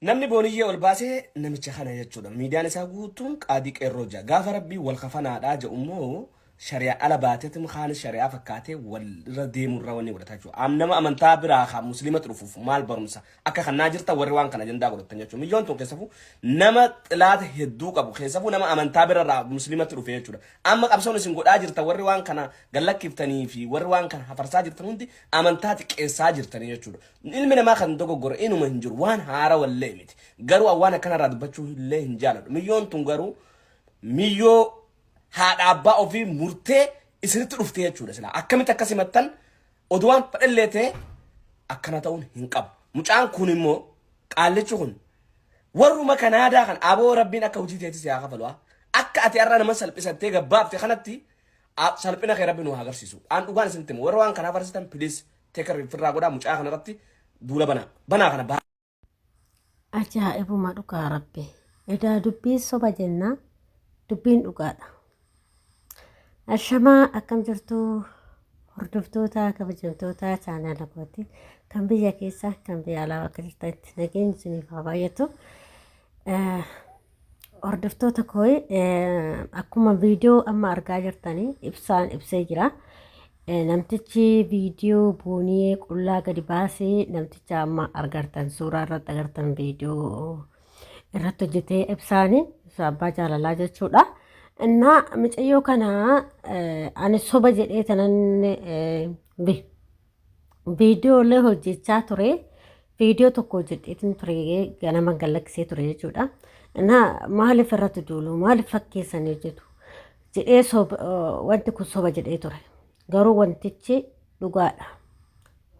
namni booniyyee ol baasee namicha kana jechuudha. Miidiyaan isaa guutuun qaadii qeerroo jira. Gaafa rabbii wal kafanaadhaa jedhu immoo shari'a ala baateetum kaan shari'a fakkaatee walirra deemurra wanni godhata jechuudha. Nama amantaa biraa haa musliima dhufuuf maal barumsa akka kanaa jirta warri waan kana jendaa godhatan jechuudha. Milyoon tokko keessafuu nama xilaata hedduu qabu keessafuu nama amantaa birarraa musliimatti dhufe jechuudha. Amma qabsoon isin godhaa jirta warri waan kana gallakkiftanii fi warri waan kana hafarsaa jirtan hundi amantaa xiqqeessaa jirtanii jechuudha. Ilmi namaa kan dogoggora inuma hin jiru waan haara wallee miti. Garuu awwaan akkanarraa dubbachuu illee hin jaaladhu. Milyoon tun garuu miyyoo haadha abbaa ofii murtee isinitti dhufte jechuudha sila akkamitti akkasi mattan oduwaan fadhallee ta'e akkana ta'uun hin qabu. Mucaan kun immoo qaallichi kun warruma kanaadaa kan aboo rabbiin akka hojii teetis yaa kafalu akka ati arra nama salphisattee gabbaafte kanatti salphina kee rabbiin nu agarsiisu. Aan dhugaan isinitti warra waan kanaaf arsitan please teekar firraa godhaa mucaa kanarratti duula banaa kana baa. Ajaa'ibuma dhugaa rabbi. Edaa dubbiin soba jenna dubbiin dhugaadha. Ashamaa akkam jirtu hordoftoota kabajamtoota chaanala kooti kan biyya keessa kan biyya alaa akka jirtanitti nageenyi isiniif haa baay'atu. Hordoftoota koo akkuma viidiyoo amma argaa jirtanii ibsaan ibsee jira. Namtichi viidiyoo boonii qullaa gadi baasee namticha amma argartan suuraa irratti agartan viidiyoo irratti hojjetee ibsaanii abbaa jaalalaa jechuudha. እና ምጨዮ ከና አነ ሶባ ጀዴ ተነን ቪዲዮ ላይ ሆጀቻ ቱሬ ቪዲዮ tokko jedheetin ture ganama galaksee ture jechuudha. እና maaliif irratti duulu maaliif fakkeessan jechuudha jedhee wanti kun soba jedhee ture garuu wantichi dhugaadha.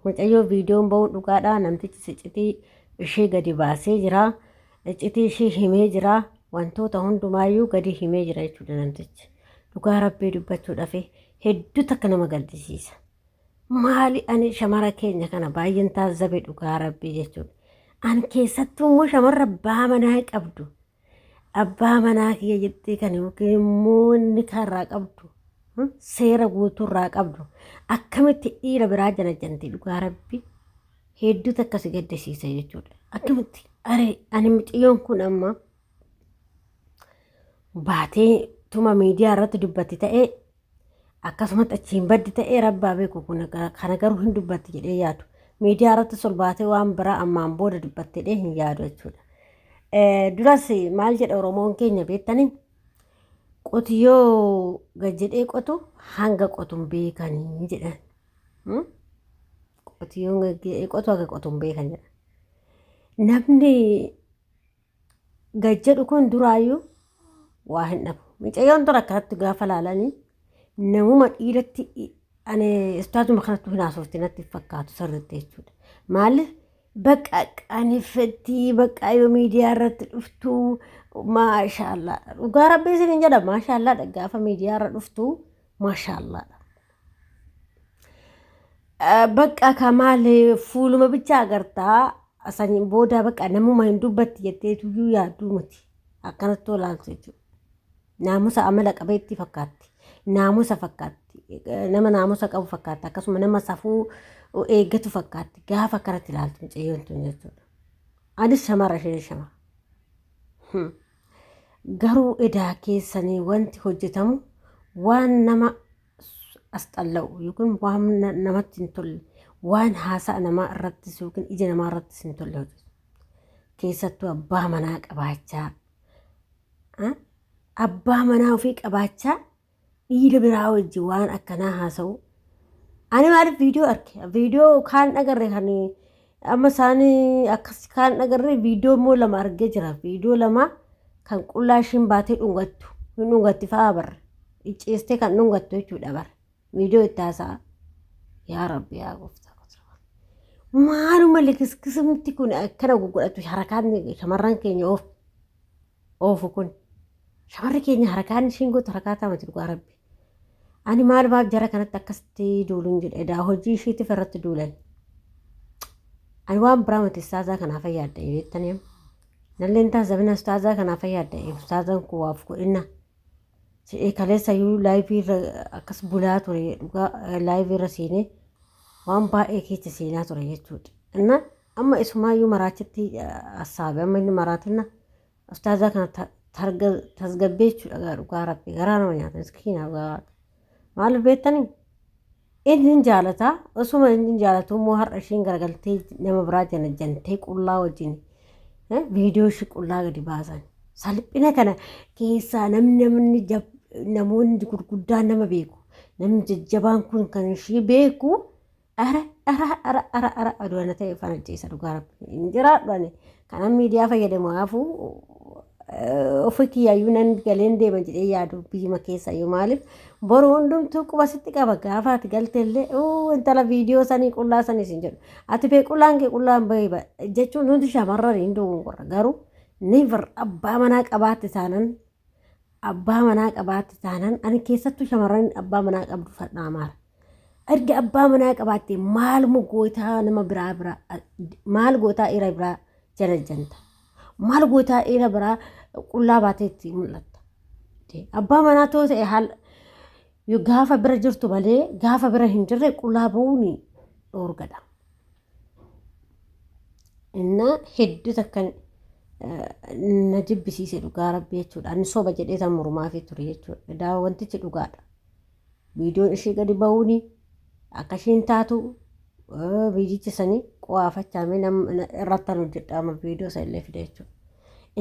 Mucayyoo viidiyoon ba'uun dhugaadha. Namtichi sicitii ishee gadi baasee jira. Iccitii ishee himee jira. Wantoota hundumaayyuu gadi himee jira jechuudha namtichi. Dhugaa rabbii dubbachuudhaaf hedduu takka nama gaddisiisa. Maali ani shamara keenya kana baay'een taazzabe dhugaa rabbii jechuudha. Ani keessattuu immoo shamarra abbaa manaa qabdu. Abbaa manaa kiyya jettee kan yookiin immoo inni karraa qabdu. Seera guutuurraa qabdu. Akkamitti dhiira biraa janajjanti dhugaa rabbii hedduu takka si gaddisiisa jechuudha. Akkamitti ani miciyyoon kun amma baatee tuma miidiyaa irratti dubbatti ta'ee akkasumas achiin baddi ta'ee rabbaa beeku kun kana garuu hin dubbatti jedhee yaadu. Miidiyaa irratti sol baatee waan biraa ammaan booda dubbattee hin yaadu jechuudha. Duras maal jedha Oromoon keenya beektanii qotiyyoo gad jedhee qotu hanga qotuun beekanii jedhan. Qotiyyoon gad jedhee qotu hanga qotuun beekan jedhan. Namni gad jedhu kun duraayyuu waa hin dhabu. Micayyoon tura akkanatti gaafa laalanii namuma dhiiratti ani istaatuma kanatti hin haasofti natti fakkaatu sirriitti jechuudha. Maaliif bakka qaaneffatti bakka yoo miidiyaa irratti dhuftu maashaallah dhugaa rabbii isin hin jedha maashaallah gaafa miidiyaa irra dhuftu maashaallah. Bakka kamaal fuuluma bicha agartaa asaniin booda bakka namuma hin dubbatti jettee tuyyuu yaaduu miti akkanatti olaaltu jechuudha. Naamusa amala qabeetti fakkaatti. Naamusa fakkaatti. Nama naamusa qabu fakkaatti. Akkasuma nama safuu eeggatu fakkaatti. Gaafa akkanatti ilaaltu mucayyoon tun jechuudha. Anis shamara ishee shama. Garuu edaa keessanii wanti hojjetamu waan nama asxalla'u yookiin waan namatti hin tolle waan haasa'a namaa irrattis yookiin ija namaa irrattis hin tolle hojjetu. Keessattuu abbaa manaa qabaachaa. Abbaa manaa ofii qabaachaa dhiira biraa wajjin waan akkanaa haasa'u. Ani maaliif viidiyoo arge? Viidiyoo kaan agarre kan amma isaanii akkas kaan agarre viidiyoo immoo lama argee jira. Viidiyoo lama kan qullaa ishiin baatee dhungattu. Hin dhungatti fa'aa barre. Icceestee kan dhungattu jechuudha barre. Viidiyoo itti haasa'a. Yaa Rabbi yaa gooftaa. Maaluma likiskisumti kun akkana gugudhatu harakaan shamarran keenya oofu kun. Shamarri keenya harakaan ishiin gootu harakaa taamati dhugaa rabbi. Ani maalumaaf jara kanatti akkasitti duuluun jedhe hojii ishiitiif irratti duulan. Ani waan biraa miti istaazaa kanaaf fayyadda jettanii. Nalleen taasifamina istaazaa kanaaf fayyadda istaazaan kun waaf godhina. Kaleessayyuu laayivii irra akkas bulaa ture dhugaa laayivii irra seenee waan baay'ee keessa seenaa ture jechuudha. Inna amma isumaayyuu maraachitti assaabe amma inni maraatina ustaazaa kana tasgabbee jechuudha dhugaa rabbi garaa nama nyaata miskiina dhugaa maaliif beektanii inni jaalataa osuma inni jaalatu immoo har'a ishiin garagaltee nama biraa janajjantee qullaa wajjin viidiyoo ishii qullaa gadi baasan salphina kana keessaa namoonni gurguddaan nama beeku namni jajjabaan kun kan ishii beeku ara aduana ta'e fanajjeessa dhugaa rabbi hin jiraadhane kana miidiyaa fayyadamu haafuu ofii kiyyaayyuu nan galeen deeman jedhee yaadu biyyuma keessa yoo maaliif boru hundumtuu quba sitti qaba gaafa ati galteellee intala viidiyoo sanii qullaa sanii sin jedhu ati bee qullaan kee qullaan bahee jechuun nuti shamarran hin dogongoorra garuu ni abbaa manaa qabaatti taanan ani keessattuu shamarran abbaa manaa qabdu fadhaa maara erga abbaa manaa qabaatte maal gootaa nama biraa maal gootaa dhiira biraa janajjanta maal gootaa dhiira biraa qullaa baateetti mul'atta abbaa manaa too ta'e haal gaafa bira jirtu malee gaafa bira hin jirre qullaa ba'uun dhoorgadha inna hedduu takkan na jibbisiise dhugaa rabbi jechuudha ani soba jedhee tan mormaa fi ture jechuudha daa wantichi dhugaadha viidiyoon ishee gadi ba'uuni akka ishiin taatu viidiyichi sanii qo'aafachaame irrattan hojjedhaama viidiyoo isa illee fide jechuudha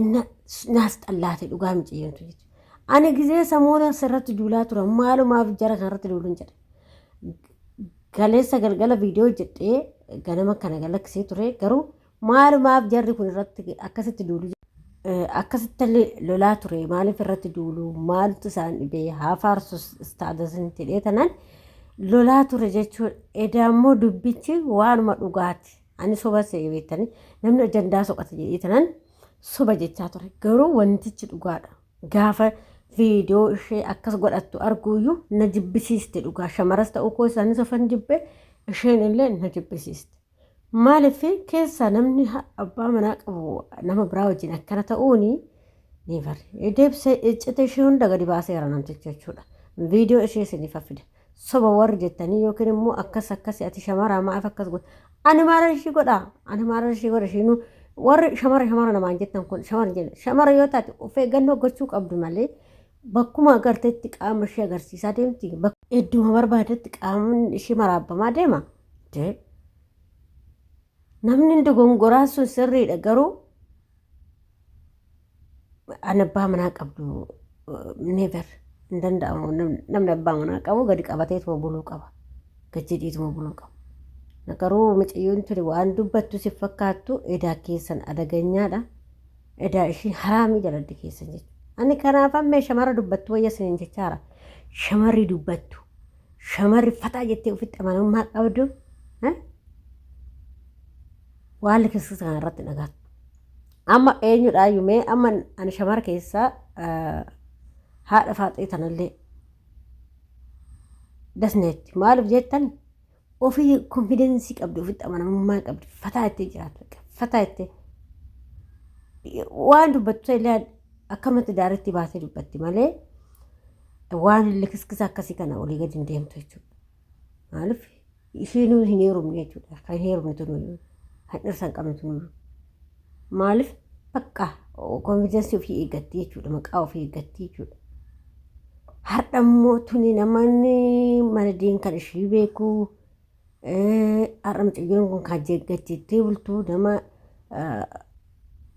inna naas xallaate dhugaa miciyyantu jechuudha ani gizee samoota asirratti duulaa tura maalumaaf jara kanarratti duuluun jedha galeessa galgala viidiyoo jedhee ganama kana galaksee ture garuu maalumaaf jarri kun irratti akkasitti duulu akkasitti lolaa ture maaliif irratti duulu maaltu isaan dhibee haafaarsus istaadasin jedhee tanan lolaa ture jechuudha edaammoo dubbichi waanuma dhugaati ani soba se'ee beektanii namni ajandaa soqata jedhee tanan soba jechaa ture garuu wantichi dhugaadha gaafa viidiyoo ishee akkas godhattu arguuyyuu na jibbisiiste dhugaa shamaras ta'uu koo isaanis ofan jibbe isheen illee na jibbisiiste maaliif keessa namni abbaa manaa qabu nama biraa wajjin akkana ta'uuni ni bari deebisee iccite ishee hunda gadi baaseera namticha jechuudha viidiyoo ishee isiniif fide soba warri jettanii yookiin immoo akkas ati shamaraa maaf akkas godha ani maala ishii godha ishiinuu warri shamara namaan jettan kun shamara yoo taate of eeggannoo gochuu qabdu malee bakkuma agarteetti qaama ishee agarsiisaa deemti idduma barbaadetti qaamni ishee maraabbamaa deema namni dogongoraa sun sirriidha garuu ani abbaa manaa qabdu never hin danda'amu namni abbaa manaa qabu gadi qabateetuma buluu qaba gajjidhiituma buluu qaba garuu miciyyoon ture waan dubbattu si fakkaattu edaa keessan adaganyaadha edaa ishii haraamii jaladdi keessan jechuudha ani kanaaf ammee shamara dubbattu wayya siniin jechaara shamarri dubbattu shamarri fataa jettee ofitti amanamummaa qabdu waan likisisa kana irratti dhagaatu amma eenyudhaayyuu mee amma ani shamara keessaa haadha faaxee tanallee dasneetti maaliif jettani ofii konfidensii qabdu ofitti amanamummaa qabdu fataa jettee jiraatu fataa jettee waan dubbattu illee akkamatti daaritti baasee dubbatti malee waan likiskisa akkasii kana olii gadi hin deemtu jechuudha maaliif ishiinuu hin heerumne jechuudha kan heerumne tunu kan dhirsa hin qabne tunu maaliif bakka konfidensii ofii eeggatti jechuudha maqaa ofii eeggatti jechuudha har'a immoo tuni namoonni mana diin kan ishii beeku har'a mucayyoon kun kan jeeggachiittee bultuu nama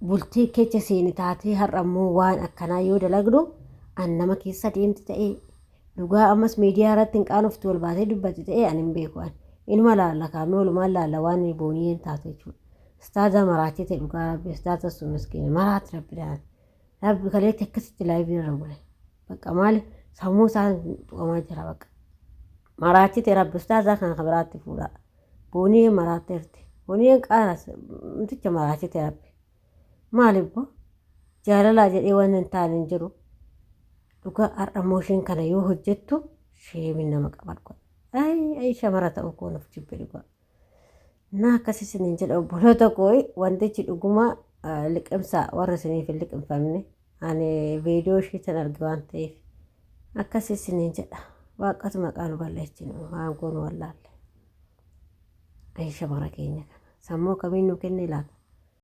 bultii keessa seeni taatee har'a immoo waan akkanaa yoo dalagdu an nama keessa deemti ta'ee dhugaa ammas miidiyaa irratti hin qaanofti wal baatee dubbatti ta'ee an hin beeku an inuma laalla kaamee walumaan laalla waan boonii hin taatu jechuudha istaaza maraachii ta'e dhugaa rabbi istaaza sun miskiina maraatti rabbi dhaan rabbi kaleetti akkasitti laayivii irra bule bakka maali sammuu isaan tuqamaa jira bakka maraachii ta'e rabbi istaaza kana biraatti fuudha boonii maraatteerti boonii qaaras miticha maraachii ta'e rabbi maaliif jaalalaa jedhee waan hin taane hin jiru dhugaa har'a mooshin kana yoo hojjettu sheemin nama qabadhu ay shamara ta'uu koo nuuf jibbe dhugaa na akkasii isiniin jedha obboloota koo wantichi dhuguma liqimsaa warra isiniif hin liqimfamne ani viidiyoo ishiitan arge waan ta'eef akkasii isiniin jedha waaqatu maqaa nu balleessinu waan goonu wallaalle ay shamara keenya kana sammuu akkamiin nu kenne laata?